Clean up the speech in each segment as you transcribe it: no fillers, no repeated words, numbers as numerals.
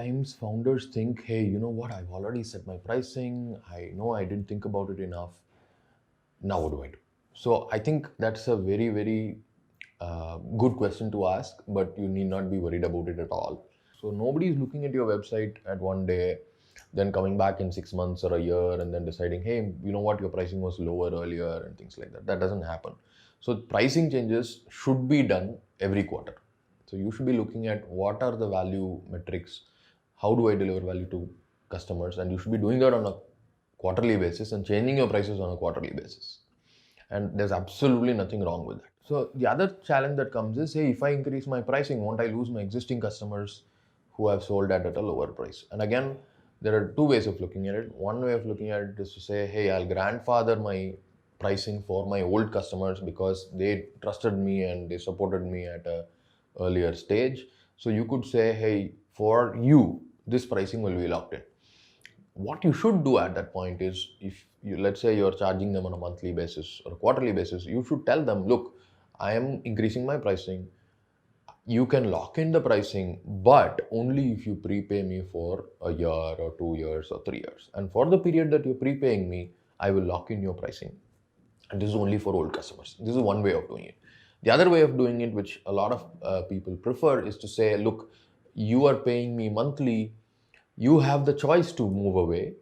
times founders think, hey, you know what, I've already set my pricing. I know I didn't think about it enough. Now what do I do? So I think that's a very, very good question to ask, but you need not be worried about it at all. So nobody is looking at your website at one day, then coming back in 6 months or a year and then deciding, hey, you know what, your pricing was lower earlier and things like that. That doesn't happen. So pricing changes should be done every quarter. So you should be looking at what are the value metrics, how do I deliver value to customers, and you should be doing that on a quarterly basis and changing your prices on a quarterly basis. And there's absolutely nothing wrong with that. So the other challenge that comes is, hey, if I increase my pricing, won't I lose my existing customers who have sold at a lower price? And again, there are two ways of looking at it. One way of looking at it is to say, hey, I'll grandfather my pricing for my old customers because they trusted me and they supported me at a earlier stage. So you could say, hey, for you, this pricing will be locked in. What you should do at that point is, if you, let's say you're charging them on a monthly basis or a quarterly basis, you should tell them, look, I am increasing my pricing. You can lock in the pricing, but only if you prepay me for a year or 2 years or 3 years. And for the period that you're prepaying me, I will lock in your pricing. And this is only for old customers. This is one way of doing it. The other way of doing it, which a lot of people prefer, is to say, look, you are paying me monthly. You have the choice to move away.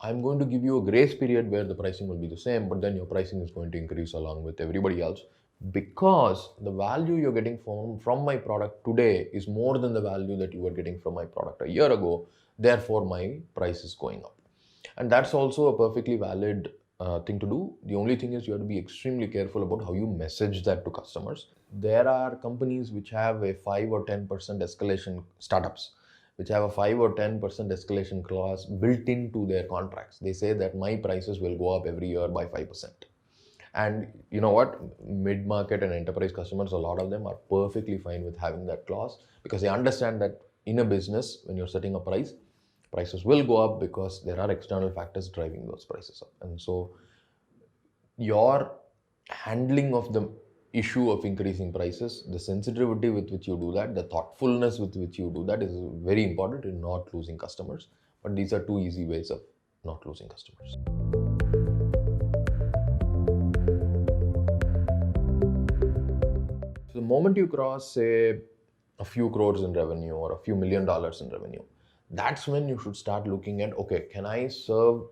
I'm going to give you a grace period where the pricing will be the same, but then your pricing is going to increase along with everybody else, because the value you're getting from my product today is more than the value that you were getting from my product a year ago. Therefore, my price is going up. And that's also a perfectly valid thing to do. The only thing is you have to be extremely careful about how you message that to customers. There are companies which have a 5 or 10% escalation, startups which have a 5 or 10% escalation clause built into their contracts. They say that my prices will go up every year by 5%. And you know what? Mid-market and enterprise customers, a lot of them are perfectly fine with having that clause, because they understand that in a business, when you're setting a price, prices will go up because there are external factors driving those prices up. And so your handling of the issue of increasing prices, the sensitivity with which you do that, the thoughtfulness with which you do that is very important in not losing customers. But these are two easy ways of not losing customers. So the moment you cross, say, a few crores in revenue or a few $1 million in revenue, that's when you should start looking at, okay, can I serve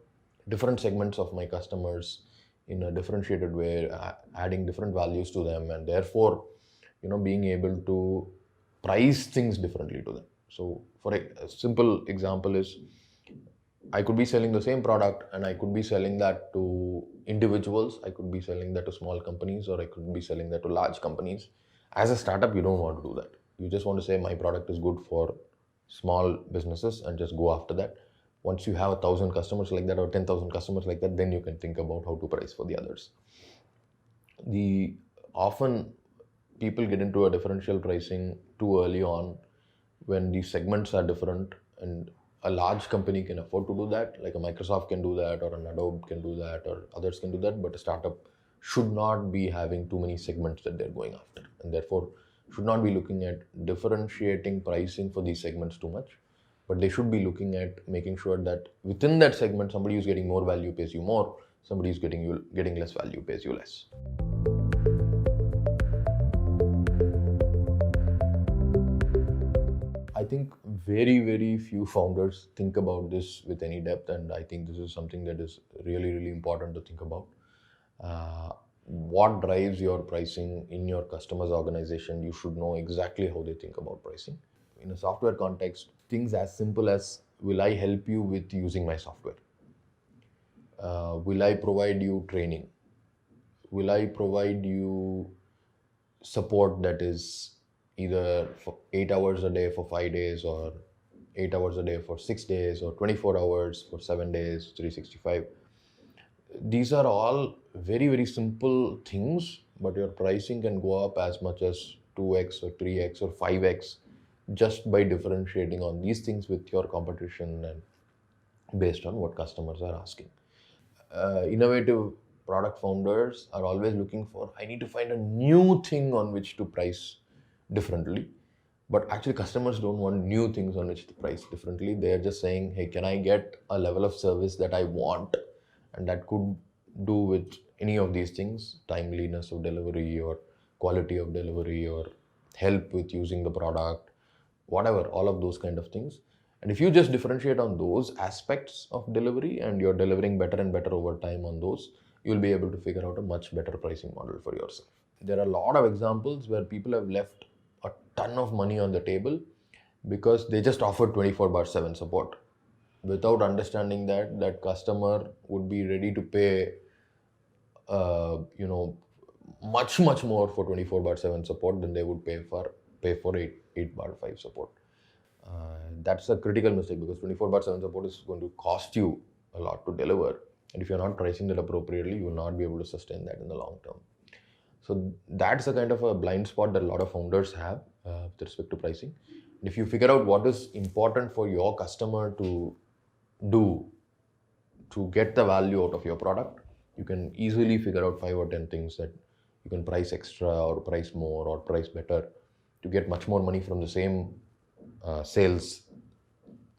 different segments of my customers in a differentiated way, adding different values to them, and therefore, being able to price things differently to them. So for a simple example is, I could be selling the same product and I could be selling that to individuals, I could be selling that to small companies, or I could be selling that to large companies. As a startup, you don't want to do that. You just want to say my product is good for small businesses and just go after that. Once you have 1,000 customers like that or 10,000 customers like that, then you can think about how to price for the others. Often people get into a differential pricing too early on when the segments are different, and a large company can afford to do that, like a Microsoft can do that, or an Adobe can do that, or others can do that, but a startup should not be having too many segments that they're going after, and therefore should not be looking at differentiating pricing for these segments too much. But they should be looking at making sure that within that segment, somebody who's getting more value pays you more, somebody who's getting less value pays you less. I think very, very few founders think about this with any depth, and I think this is something that is really, really important to think about. What drives your pricing in your customer's organization? You should know exactly how they think about pricing. In a software context, things as simple as, will I help you with using my software? Will I provide you training? Will I provide you support that is either for 8 hours a day for 5 days, or 8 hours a day for 6 days, or 24 hours for 7 days, 365? These are all very, very simple things, but your pricing can go up as much as 2x or 3x or 5x just by differentiating on these things with your competition and based on what customers are asking. Innovative product founders are always looking for, I need to find a new thing on which to price differently. But actually, customers don't want new things on which to price differently. They are just saying, hey, can I get a level of service that I want? And that could do with any of these things, timeliness of delivery or quality of delivery or help with using the product, whatever, all of those kind of things. And if you just differentiate on those aspects of delivery and you're delivering better and better over time on those, you'll be able to figure out a much better pricing model for yourself. There are a lot of examples where people have left a ton of money on the table because they just offered 24/7 support without understanding that that customer would be ready to pay much more for 24/7 support than they would pay for 8/5 support. That's a critical mistake because 24/7 support is going to cost you a lot to deliver, and if you're not pricing that appropriately, you will not be able to sustain that in the long term. So that's a kind of a blind spot that a lot of founders have with respect to pricing. And if you figure out what is important for your customer to do to get the value out of your product, you can easily figure out 5 or 10 things that you can price extra or price more or price better to get much more money from the same sales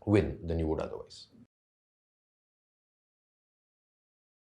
win than you would otherwise.